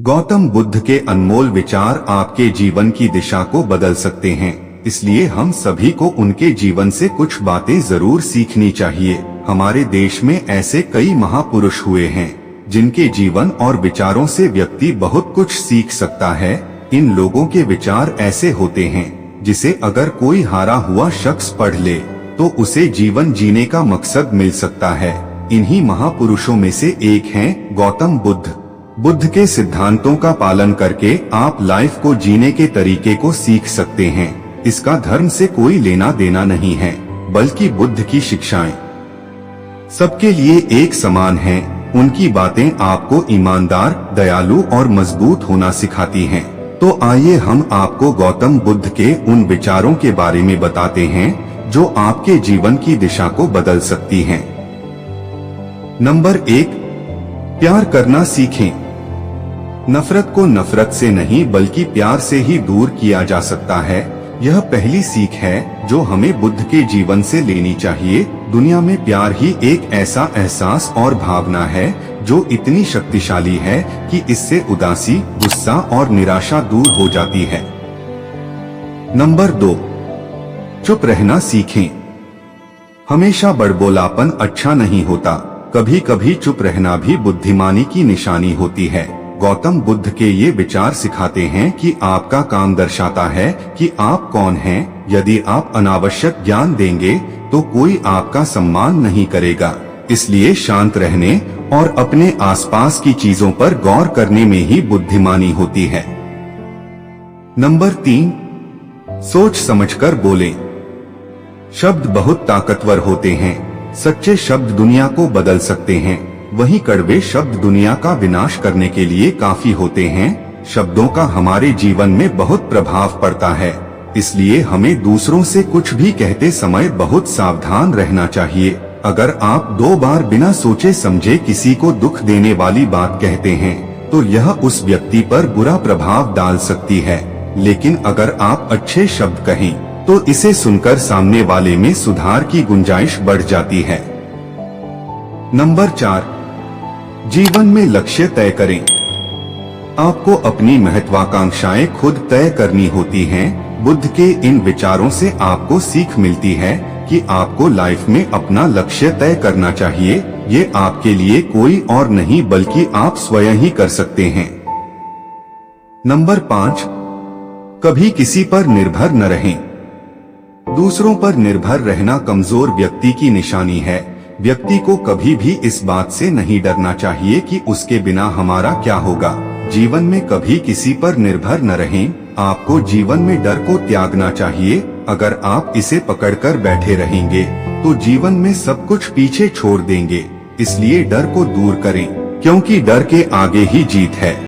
गौतम बुद्ध के अनमोल विचार आपके जीवन की दिशा को बदल सकते हैं, इसलिए हम सभी को उनके जीवन से कुछ बातें जरूर सीखनी चाहिए। हमारे देश में ऐसे कई महापुरुष हुए हैं जिनके जीवन और विचारों से व्यक्ति बहुत कुछ सीख सकता है। इन लोगों के विचार ऐसे होते हैं जिसे अगर कोई हारा हुआ शख्स पढ़ ले तो उसे जीवन जीने का मकसद मिल सकता है। इन्हीं महापुरुषों में से एक हैं गौतम बुद्ध। बुद्ध के सिद्धांतों का पालन करके आप लाइफ को जीने के तरीके को सीख सकते हैं। इसका धर्म से कोई लेना देना नहीं है, बल्कि बुद्ध की शिक्षाएं सबके लिए एक समान हैं। उनकी बातें आपको ईमानदार, दयालु और मजबूत होना सिखाती हैं। तो आइए हम आपको गौतम बुद्ध के उन विचारों के बारे में बताते हैं जो आपके जीवन की दिशा को बदल सकती हैं। नंबर 1, प्यार करना सीखें। नफरत को नफरत से नहीं बल्कि प्यार से ही दूर किया जा सकता है। यह पहली सीख है जो हमें बुद्ध के जीवन से लेनी चाहिए। दुनिया में प्यार ही एक ऐसा एहसास और भावना है जो इतनी शक्तिशाली है कि इससे उदासी, गुस्सा और निराशा दूर हो जाती है। नंबर 2, चुप रहना सीखें। हमेशा बड़बोलापन अच्छा नहीं होता, कभी कभी चुप रहना भी बुद्धिमानी की निशानी होती है। गौतम बुद्ध के ये विचार सिखाते हैं कि आपका काम दर्शाता है कि आप कौन हैं। यदि आप अनावश्यक ज्ञान देंगे तो कोई आपका सम्मान नहीं करेगा। इसलिए शांत रहने और अपने आसपास की चीजों पर गौर करने में ही बुद्धिमानी होती है। नंबर 3, सोच समझकर बोलें। शब्द बहुत ताकतवर होते हैं। सच्चे शब्द दुनिया को बदल सकते हैं, वहीं कड़वे शब्द दुनिया का विनाश करने के लिए काफी होते हैं। शब्दों का हमारे जीवन में बहुत प्रभाव पड़ता है, इसलिए हमें दूसरों से कुछ भी कहते समय बहुत सावधान रहना चाहिए। अगर आप 2 बार बिना सोचे समझे किसी को दुख देने वाली बात कहते हैं तो यह उस व्यक्ति पर बुरा प्रभाव डाल सकती है, लेकिन अगर आप अच्छे शब्द कहें तो इसे सुनकर सामने वाले में सुधार की गुंजाइश बढ़ जाती है। नंबर 4, जीवन में लक्ष्य तय करें। आपको अपनी महत्वाकांक्षाएं खुद तय करनी होती हैं। बुद्ध के इन विचारों से आपको सीख मिलती है कि आपको लाइफ में अपना लक्ष्य तय करना चाहिए। ये आपके लिए कोई और नहीं बल्कि आप स्वयं ही कर सकते हैं। नंबर 5, कभी किसी पर निर्भर न रहें। दूसरों पर निर्भर रहना कमजोर व्यक्ति की निशानी है। व्यक्ति को कभी भी इस बात से नहीं डरना चाहिए कि उसके बिना हमारा क्या होगा। जीवन में कभी किसी पर निर्भर न रहें। आपको जीवन में डर को त्यागना चाहिए। अगर आप इसे पकड़कर बैठे रहेंगे तो जीवन में सब कुछ पीछे छोड़ देंगे। इसलिए डर को दूर करें, क्योंकि डर के आगे ही जीत है।